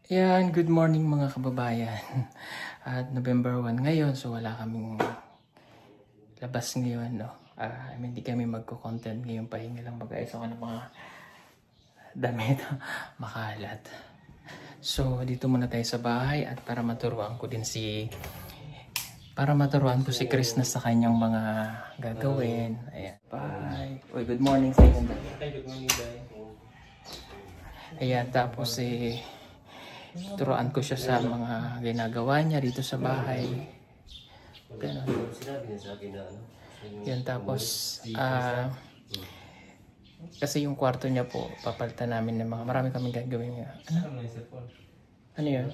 Yan, good morning mga kababayan. At November 1 ngayon, so wala kaming labas ngayon, no? Hindi kami magko-content ngayon, pahinga lang mag-ayos ako ng mga damit makalat. So, dito muna tayo sa bahay at para maturuan ko si Chris na sa kanyang mga gagawin. Ayan, bye. Uy, good morning sa inyo. Good morning, Day. Ayan, tapos turuan ko siya sa mga ginagawa niya dito sa bahay. Ganun. Yan, tapos kasi yung kwarto niya po, papalitan namin ng mga marami kaming gagawin nga. Ano yun?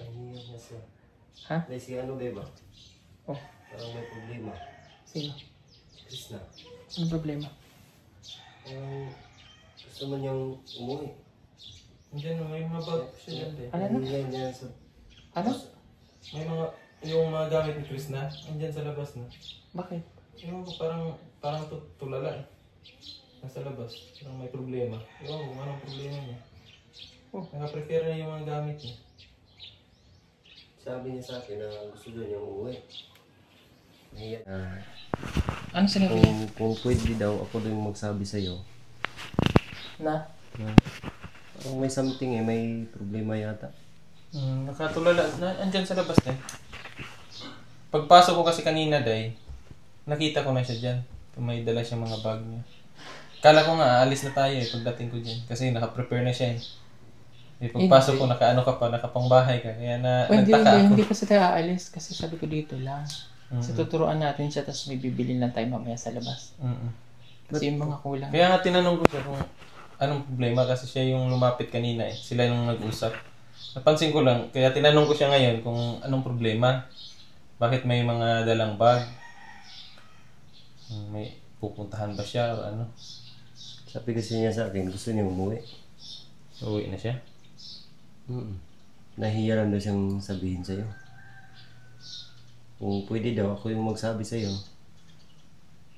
Ha? Si ano, ba? Oh. Parang may problema. Sino? Chris na. Ano problema? Gusto mo niyang umuwi. Diyan, may mga bag siya dyan. Ano? Ano? May mga, yung mga gamit ni Chris na, andyan sa labas na. Bakit? Yung parang tulala eh. Nasa labas, parang may problema. Yung kung anong problema niya. Naka-prepare na yung mga gamit niya. Sabi niya sa akin na gusto doon niyang umuwi. Ano sinabi niya? Kung pwede daw, ako doon magsabi sa'yo. Na? Parang may something eh, may problema yata. Nakatulala, andyan sa labas na. Pagpasok ko kasi kanina, Day, nakita ko na siya dyan. May dala siyang mga bag niya. Kala ko nga, aalis na tayo eh, pagdating ko dyan. Kasi naka-prepare na siya eh. Pagpasok ko, nakapangbahay ka. Kaya nagtaka ako. Hindi kasi tayo aalis kasi sabi ko dito lang. Kasi tuturuan natin siya tapos may bibilin lang tayo mamaya sa labas. Kasi yung mga kulang. Kaya nga tinanong ko siya kung anong problema kasi siya yung lumapit kanina eh. Sila yung nag-usap. Napansin ko lang, kaya tinanong ko siya ngayon kung anong problema. Bakit may mga dalang bag? May pupuntahan ba siya o ano? Sabi kasi niya sa akin, gusto niya umuwi. Uwi na siya? Nahiya lang daw siyang sabihin sa'yo. Kung pwede daw, ako yung magsabi sa'yo.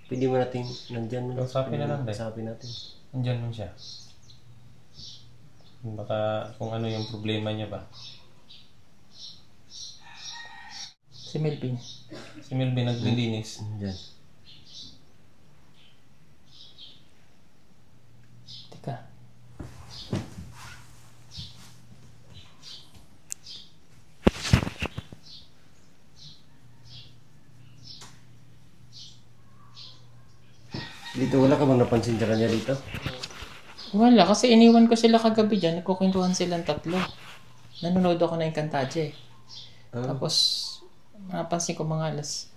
Pwede mo natin, nandyan mo. Kausapin na lang, Day. Kausapin natin. Andyan lang siya. Baka kung ano yung problema niya ba. Si Melvin. Si Melvin naglilinis. Andyan. Teka. Dito, wala ka bang napansin sa kanya dito? Wala, kasi iniwan ko sila kagabi dyan. Nagkukwentuhan silang tatlo. Nanonood ako ng Encantadia eh. Tapos, napansin ko mga alas.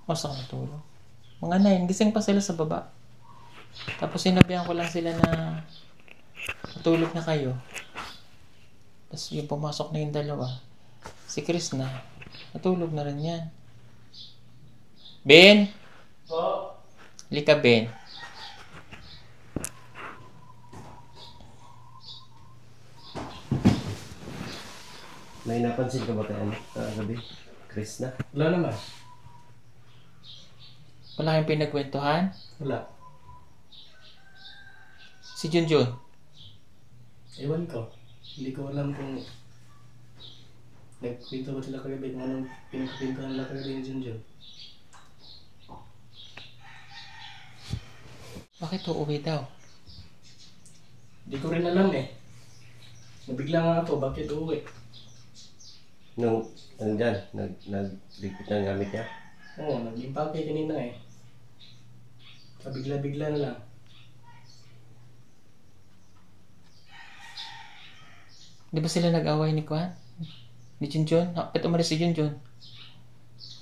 Masa ka natulog? Mga 9, gising pa sila sa baba. Tapos sinabihan ko lang sila na matulog na kayo. Tapos yung pumasok na yung dalawa. Si Chris na. Natulog na rin yan. Ben! Oo. Lika, Ben. May napansin ka ba kaya gabi? Chris na? Wala naman. Wala kayong pinagkwentuhan? Wala. Si Junjun. Ewan ko. Hindi ko alam kung nagkwento ba sila kagabi kung anong pinagkwintuhan nila kagabi ni Junjun. Bakit uuwi daw? Hindi ko rin alam eh. Nabigla nga ako, bakit uuwi? Nung, dyan, naglikot na ang gamit niya? Oo, nag-impake kanina eh. Pabigla-bigla na lang. Di ba sila nag-away ni Kwan? Ni Junjun? Bakit umalis si Junjun?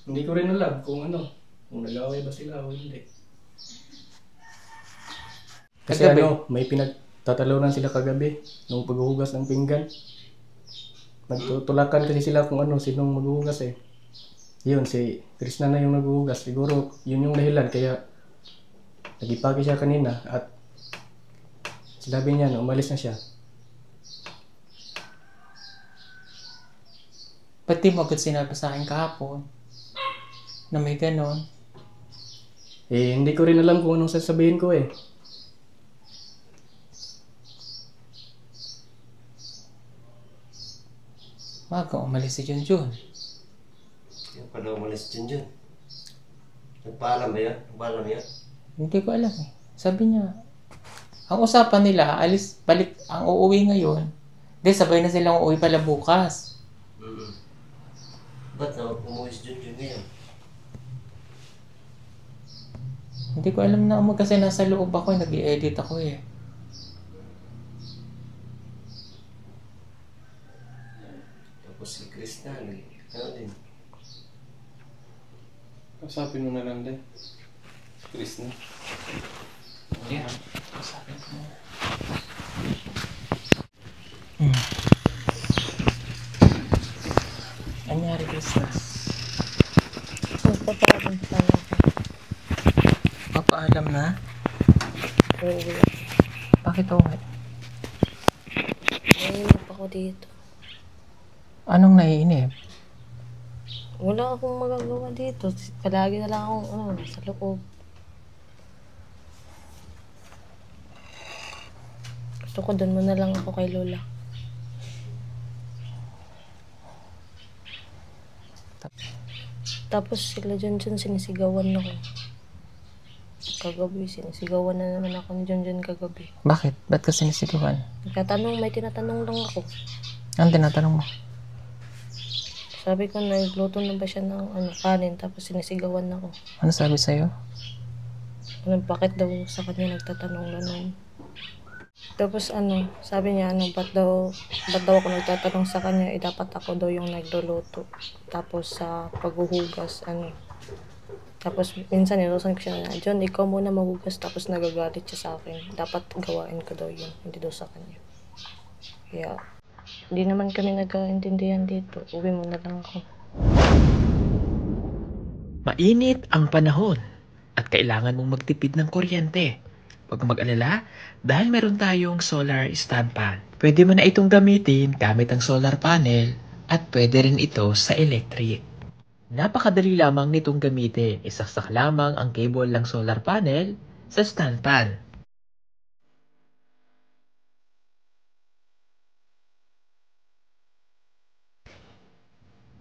Hindi ko rin alam kung ano. Kung nag-away ba sila o hindi. Kasi Kagabi? may pinagtatalunan sila kagabi nung paghuhugas ng pinggan. Nagtutulakan kasi sila kung ano, sinong maghuhugas eh. Yun, si Krishna na yung naghuhugas. Siguro, yun yung dahilan. Kaya, nagipagi siya kanina at sinabi niya na umalis na siya. Ba't di mo agad sinabi sa akin kahapon? Na may ganon? Eh, hindi ko rin alam kung anong sasabihin ko eh. Magang umalis si Junjun. Yung pala umalis dyan. Nagpaalam ba yun? Nagpaalam yun? Hindi ko alam eh. Sabi niya, ang usapan nila, alis, balik, ang uuwi ngayon. Hindi, sabay na silang uuwi pala bukas. Ba't na umuwi si Junjun ngayon? Hindi ko alam na kasi nasa loob ako, nag-i-edit ako eh. Tapos si Chris na, ano din. Kasapin mo na lang din. Chris na. Yeah. Sabi ko na. Anyari, Christmas? Magpapaalam sana ako. Papaalam na? Oo. Bakit uwi? Naiinip ako dito. Anong naiinip? Wala akong magagawa dito. Palagi na lang akong sa loob. Gusto ko doon muna lang ako kay Lola. Tapos sila Junjun sinisigawan ako. Kagabi, sinisigawan na naman ako ni Junjun kagabi. Bakit? Ba't ka sinisigawan? Nagtatanong, may tinatanong lang ako. Anong tinatanong mo? Sabi ko, nagluto na ba siya ng kanin, tapos sinisigawan ako. Ano sabi sa'yo? Bakit daw sa kanya nagtatanong ganun? Tapos sabi niya, ba't daw ako nagtatanong sa kanya, dapat ako daw yung nagluluto. Tapos sa paghuhugas, Tapos minsan nilusan ko siya na, John, ikaw muna maghugas, tapos nagagalit siya sa akin. Dapat gawain ko daw yun, hindi daw sa kanya. Kaya, hindi naman kami nagkaintindihan dito. Uwi muna lang ako. Mainit ang panahon at kailangan mong magtipid ng kuryente. Huwag mag-alala dahil meron tayong solar stand fan. Pwede mo na itong gamitin gamit ang solar panel at pwede rin ito sa electric. Napakadali lamang nitong gamitin. Isaksak lamang ang cable ng solar panel sa stand fan.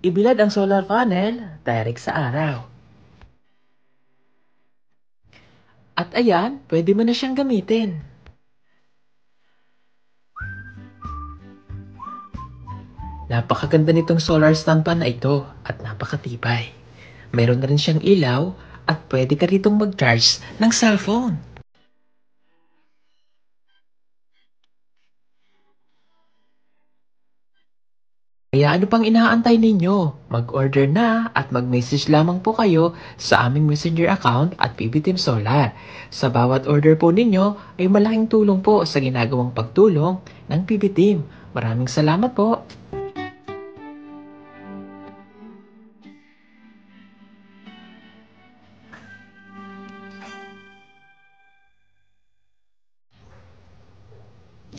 Ibilad ang solar panel direct sa araw. At ayan, pwede mo na siyang gamitin. Napakaganda nitong solar stand fan na ito at napakatibay. Meron na rin siyang ilaw at pwede ka ritong mag-charge ng cellphone. Kaya ano pang inaantay ninyo? Mag-order na at mag-message lamang po kayo sa aming messenger account at PB Team Solar. Sa bawat order po ninyo ay malaking tulong po sa ginagawang pagtulong ng PB Team. Maraming salamat po!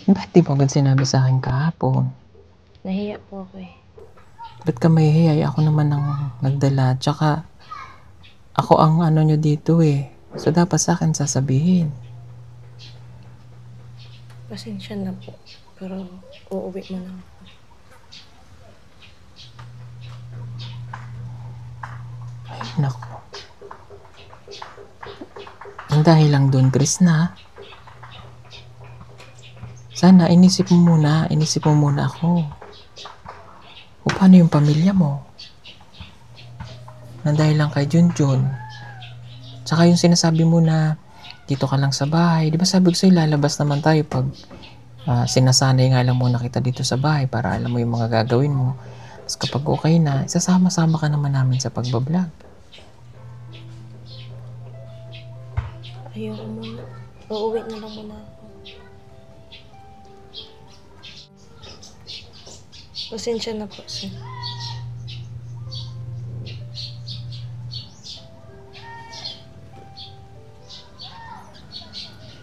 Ba't di mo agad sinabi sa akin kahapon? Nahiya po ako eh. Ba't ka mahihiyay? Ako naman ang nagdala. Tsaka, ako ang nyo dito eh. So, dapat sa akin sasabihin. Pasensya na po. Pero uuwi mo na ako. Ay, naku. Ang dahil lang doon, Chris, na. Sana, inisip mo muna ako. O paano yung pamilya mo? Nang dahil lang kay Junjun. Tsaka yung sinasabi mo na dito ka lang sa bahay. Di ba sabi ko sa'yo, lalabas naman tayo pag sinasanay nga lang muna kita dito sa bahay para alam mo yung mga gagawin mo. Tapos kapag okay na, isasama-sama ka naman namin sa pagbablog. Ayoko muna. Uuwi na lang muna ako. Pasensya na po, sir.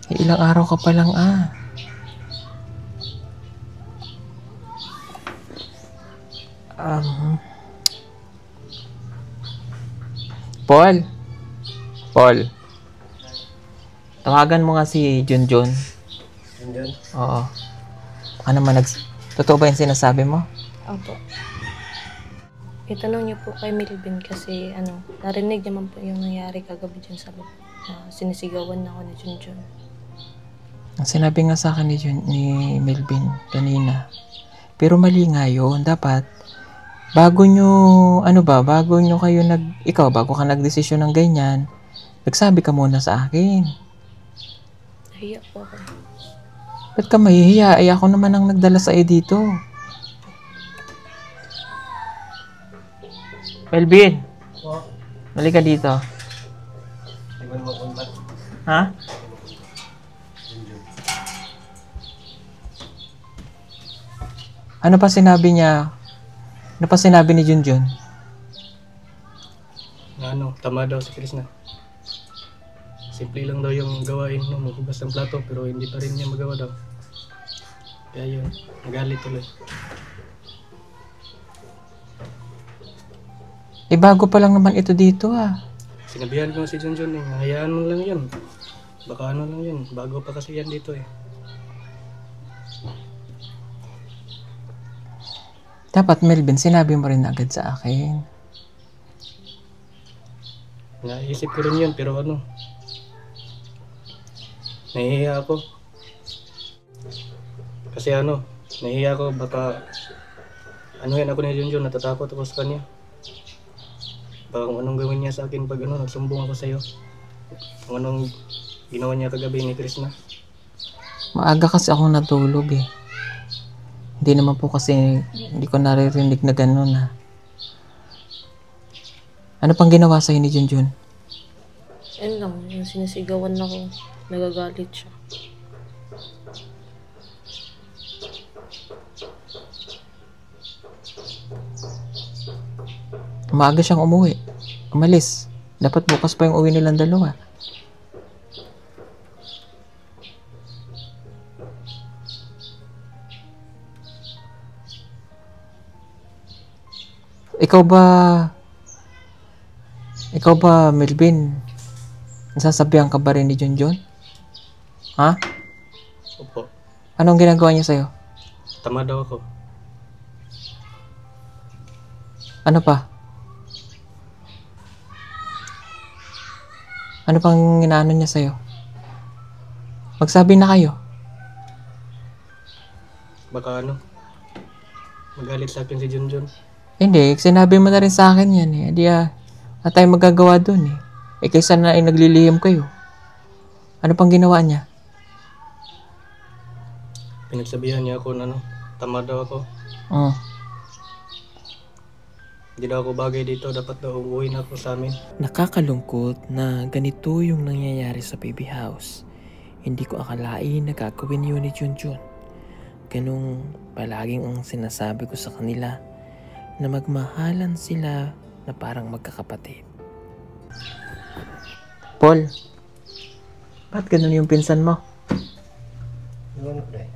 Ilang araw ka pa lang Paul. Tawagan mo nga si Junjun. Junjun? Oo. Ano man totoo ba yung sinasabi mo? Opo. Itanong niyo po kay Melvin kasi narinig naman po yung nangyari kagabi dyan sa sinisigawan na ako ni Junjun. Ang sinabi nga sa akin ni Melvin kanina, pero mali nga yun. Dapat, bago nyo bago ka nagdesisyon ng ganyan, nagsabi ka muna sa akin. Nahiya po ako. Ba't ka mahihiya? Ay ako naman ang nagdala sa iyo dito. Melvin, mali ka dito. Di ba naman kumbat? Ha? Ano pa sinabi niya? Ano pa sinabi ni Junjun? Na tama daw si Krishna. Simple lang daw yung gawain mo, maghugas ng plato, pero hindi pa rin niya magawa daw. Kaya yun, nagalit tuloy. Bago pa lang naman ito dito Sinabihan ko si Junjun hayaan mo lang yun. Baka lang yun, bago pa kasi yan dito Dapat Melvin, sinabi mo rin agad sa akin. Naisip ko rin yun, pero nahihiya ako. Kasi nahihiya ako, baka yan ako ni Junjun, natatakot ako sa kanya. Baka kung anong gawin niya sa akin pag nagsumbong ako sa iyo. Kung anong ginawa niya kagabi ni Krishna. Maaga kasi akong natulog Hindi naman po kasi, hindi ko naririnig na gano'n Ano pang ginawa sa'yo ni Junjun? Yan lang, yung sinisigawan ako, nagagalit siya. Maaga siyang umuwi. Umalis. Dapat bukas pa yung uwi nilang dalawa. Ikaw ba, Melvin? Nasasabihan ka ba rin ni Junjun? Ha? Opo, Anong ginagawa niya sa'yo? tama daw ako. Ano pa? Ano pang inaano niya sa'yo? Magsabi na kayo. Baka magalit sa akin si Junjun. Hindi, sinabi mo na rin sa akin yan Hindi wala tayong magagawa dun kaysa na naglilihim kayo. Ano pang ginawa niya? Pinagsabihan niya ako na tama daw ako. Hindi daw ako bagay dito, dapat daw uuwi na ako sa amin. Nakakalungkot na ganito yung nangyayari sa baby house. Hindi ko akalain na gagawin yun ni Junjun. Ganung palaging ang sinasabi ko sa kanila na magmahalan sila na parang magkakapatid. Paul, ba't ganun yung pinsan mo? Ano pre?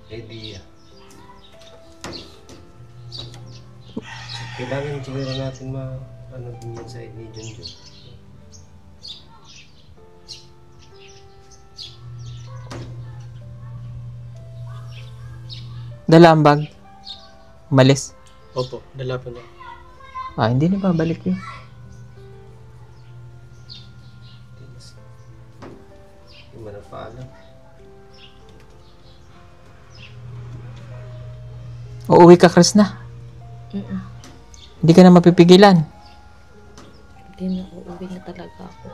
Idea. Kailangan siguro natin din yan sa ni Junjun. Dala ang bag. Umalis. Opo, dala pa niya. Hindi na babalik yun. Hindi mo nagpaalam. Uuwi ka, Krishna. Hindi ka na mapipigilan. Hindi na, uuwi na talaga ako.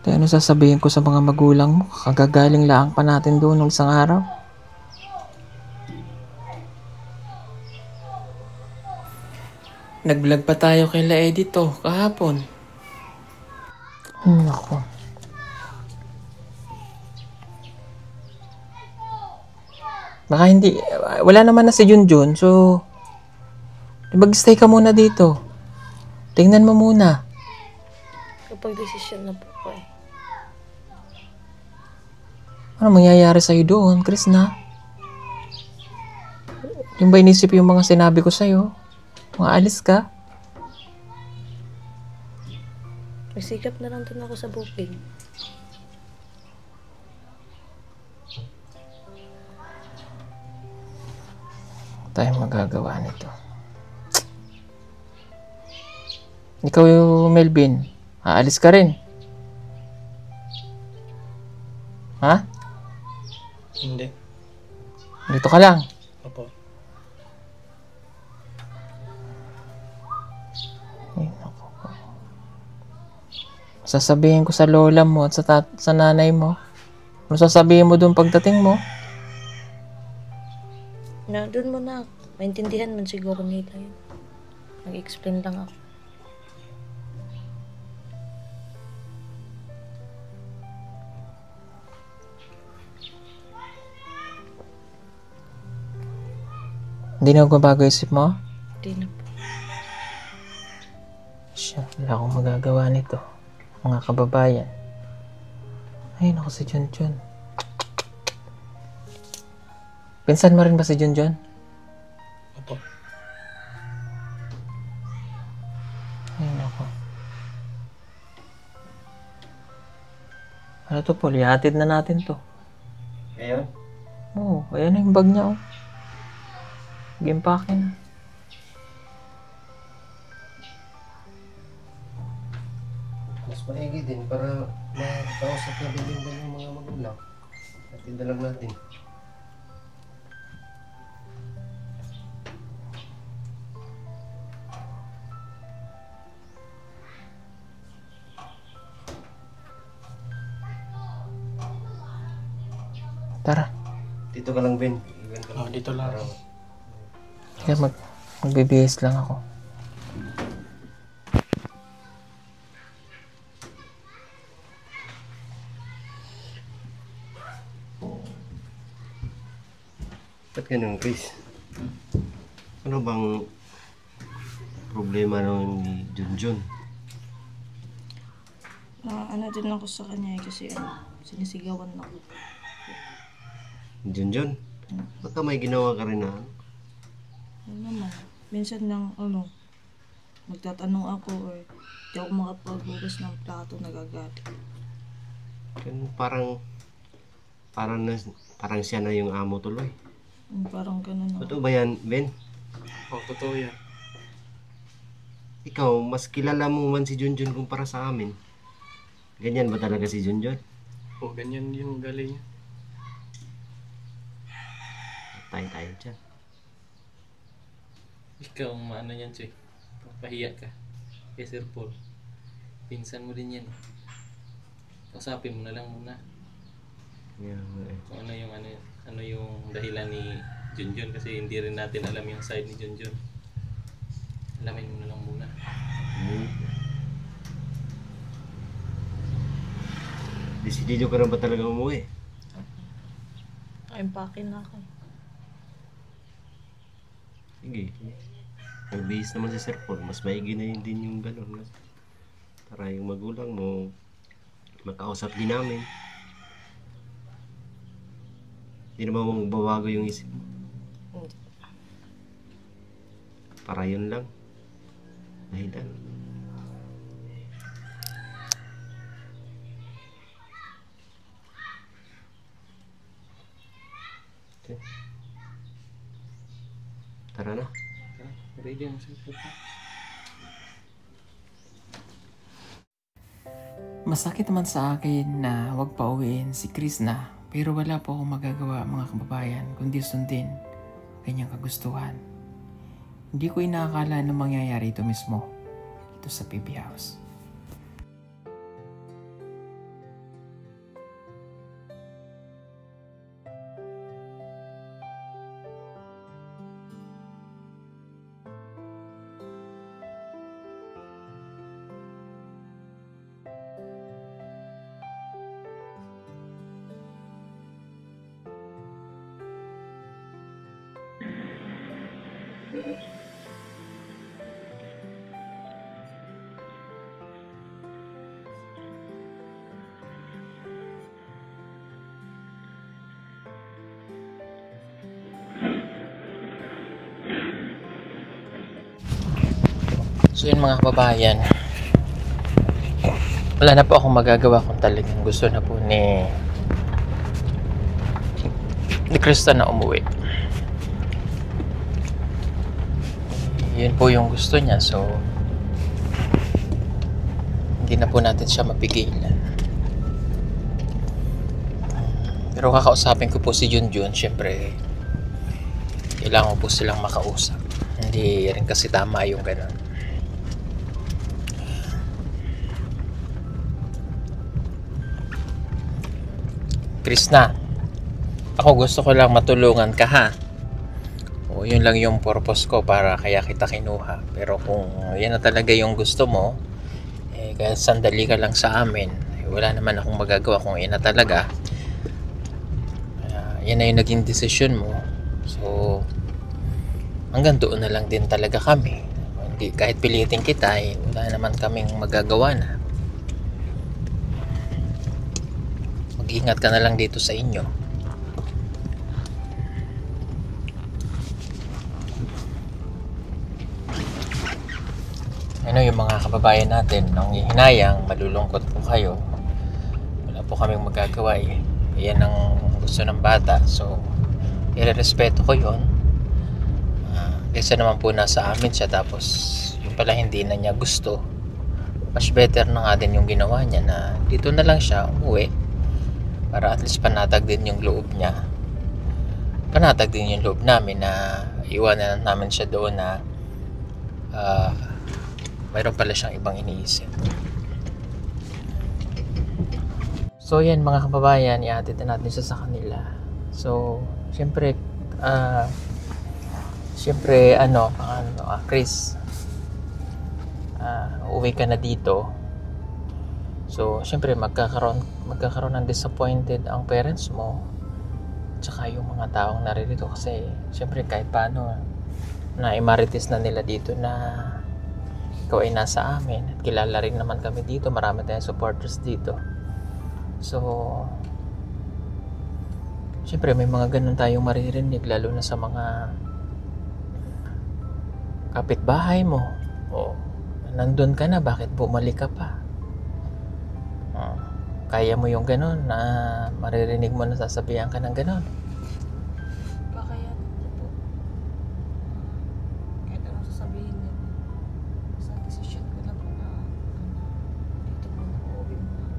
Kaya ano sasabihin ko sa mga magulang mo? Kagagaling lang pa natin doon ng isang araw. Nag-vlog pa tayo kay La Edito kahapon. Nako. Baka hindi, wala naman na si Junjun, so mag-stay ka muna dito. Tingnan mo muna. Kapag desisyon na po ko Ano mangyayari sa'yo doon, Krishna? Yung ba inisip yung mga sinabi ko sa'yo? Maalis ka? Magsikap na lang doon ako sa booking. tayong magagawa nito. Ikaw yung Melvin, aalis ka rin. Ha? Hindi. Dito ka lang. Opo. Ay, naku po. Sasabihin ko sa lola mo at sa nanay mo. Ano sasabihin mo doon pagdating mo? Na, doon mo na. Maintindihan man siguro nila yun. Nag-explain lang ako. Hindi na magbabago isip mo? Hindi na po. Siya, wala akong magagawa nito. Mga kababayan. Ay, naku si Junjun. Pinsan mo rin ba si Junjun? Opo. Ay, naku. Ano to, Paul? Ihatid na natin to. Ayun. Oo, ayan na yung bag niya, oh. Gimpake na. Mas maigi din para makausap na din yung mga magulang. At lang natin. Tara. Dito ka lang, Ben. Iwan ka lang. Dito lang. Kaya magbibihis lang ako. Ba't ganun, Chris? Ano bang problema nung ni Junjun? Ano din ako sa kanya kasi sinisigawan ako. Junjun? Baka may ginawa ka rin na Ano naman, minsan lang magtatanong ako or di ako makapaghugas ng plato, nagagalit. parang siya na yung amo tuloy. Parang ganun ako. Totoo ba yan, Ben? Totoo yan. Ikaw, mas kilala mo man si Junjun kumpara sa amin. Ganyan ba talaga si Junjun? Ganyan yung galing niya. Tayo dyan. Ikaw, maano yan, Choy. Pahiya ka. Kay Sir Paul. Pinsan mo din yan. Kausapin mo na lang muna. Yeah, Kung ano yung dahilan ni Junjun kasi hindi rin natin alam yung side ni Junjun. Alamin mo na lang muna. Desidido ka rin ba talaga umuwi? Empake na ako. Sige. Nagbihis naman si Sir Paul. Mas maigi na yun din yung gano'n. No? Para yung magulang mo makausap din namin. Hindi naman magbabago yung isip mo. Hindi. Para yun lang. Dahilan. Okay. Tara na. Ready mo Sir Paul. Masakit naman sa akin na wag pauwiin si Krishna, pero wala po akong magagawa mga kababayan kundi sundin kanyang kagustuhan. Hindi ko inaakala na mangyayari ito mismo ito sa PB House. So yun mga kababayan, wala na po akong magagawa kung talagang gusto na po ni Krista na umuwi. yun po yung gusto niya. So, hindi na po natin siya mapigilan. Pero kakausapin ko po si Junjun. Siyempre, kailangan po silang makausap. Hindi rin kasi tama yung ganun. Krishna, ako gusto ko lang matulungan ka, ha? O, yun lang yung purpose ko, para kaya kita kinuha. Pero kung yan na talaga yung gusto mo, kahit sandali ka lang sa amin, wala naman akong magagawa kung yan na talaga. Yan na yung naging desisyon mo. So, hanggang doon na lang din talaga kami. Hindi, kahit pilitin kita, wala naman kaming magagawa na. Mag-ingat ka na lang dito sa inyo. Ano yung mga kababayan natin, nang hinayang, malulungkot po kayo. Wala po kaming magagawa eh. Yan ang gusto ng bata. So, irerespeto ko yun. Kaysa naman po nasa amin siya, tapos yung pala hindi na niya gusto. Mas better na nga din yung ginawa niya, na dito na lang siya umuwi. Para at least panatag din yung loob niya. Panatag din yung loob namin na iwanan namin siya doon na mayroon pala siyang ibang iniisip. So yan mga kababayan, iatid na natin siya sa kanila. So, syempre Chris, uwi ka na dito. So, syempre magkakaroon ng disappointed ang parents mo, tsaka yung mga taong naririto, kasi syempre kahit paano na imarites na nila dito na ikaw ay nasa amin, at kilala rin naman kami dito, marami tayong supporters dito. So, syempre may mga ganun tayong maririnig, lalo na sa mga kapitbahay mo. O, nandun ka na, bakit bumalik ka pa? Kaya mo yung ganun na maririnig mo na sasabihan ka ng ganun? Kakayanin ko po. Kahit anong sasabihin niya. Sa decision ko lang na dito muna uuwi muna.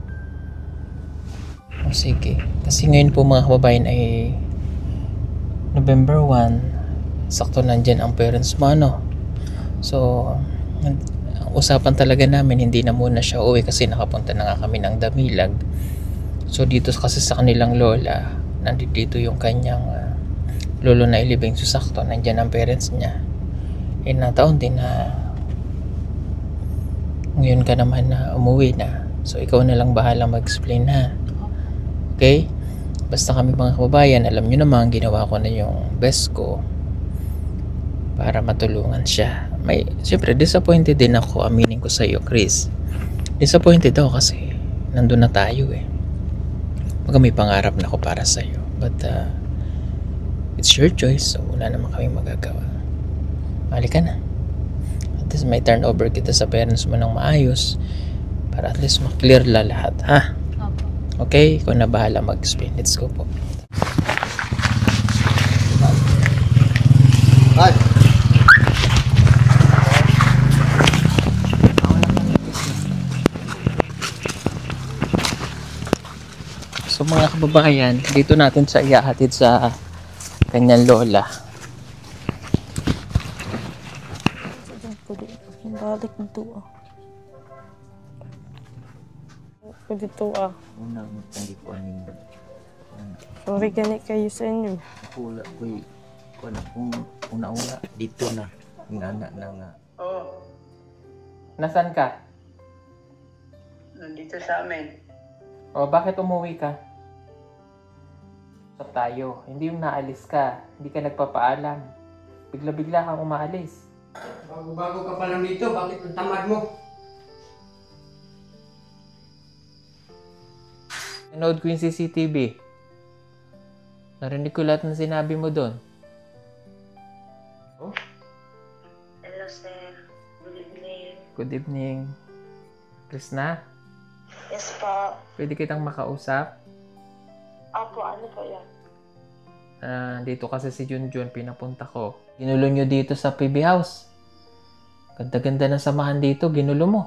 O sige. Kasi ngayon po mga kababayan ay November 1. Sakto nandyan ang parents mo, ano? So, ang usapan talaga namin, hindi na muna siya uwi kasi nakapunta na nga kami ng Damilag. So dito kasi sa kanilang lola, nandito yung kanyang lolo na ilibing. So sakto nandyan ang parents niya. Nataon din na ngayon ka naman na umuwi na. So ikaw na lang bahala mag-explain, ha? Okay? Basta kami mga kababayan, alam nyo naman, ginawa ko na yung best ko para matulungan siya. Siyempre, disappointed din ako, aminin ko sa iyo, Chris. Disappointed ako kasi nandun na tayo eh. Baga may pangarap na ako para sa iyo. But, it's your choice, so wala naman kami magagawa. Mali ka na. At least may turn over kita sa parents mo ng maayos para at least maklear lahat, ha? Okay? Ikaw na bahala mag-explain. Let's go po. Ay! So mga kababayan, dito natin siya iahatid sa kanyang lola. Balik nito ah. Pwede to ah. Una mo tandi ko aning Sorry ganit kayo sa inyo. pula ko'y kuna kung una-una dito na ang anak na nga. Nasaan ka? Nandito sa amin. O bakit umuwi ka? Sa tayo. Hindi yung naalis ka. Hindi ka nagpapaalam. Bigla-bigla kang umaalis. Bago-bago ka pa lang dito, bakit ang tamad mo? Nanood ko yung CCTV. Narinig ko lahat ng sinabi mo doon. Oh? Hello, sir. Good evening. Good evening. Krishna, Yes po. pwede kitang makausap? Opo, ano po yan? Dito kasi si Junjun, pinapunta ko. Ginulo nyo dito sa PB House. Ganda-ganda ng samahan dito, ginulo mo.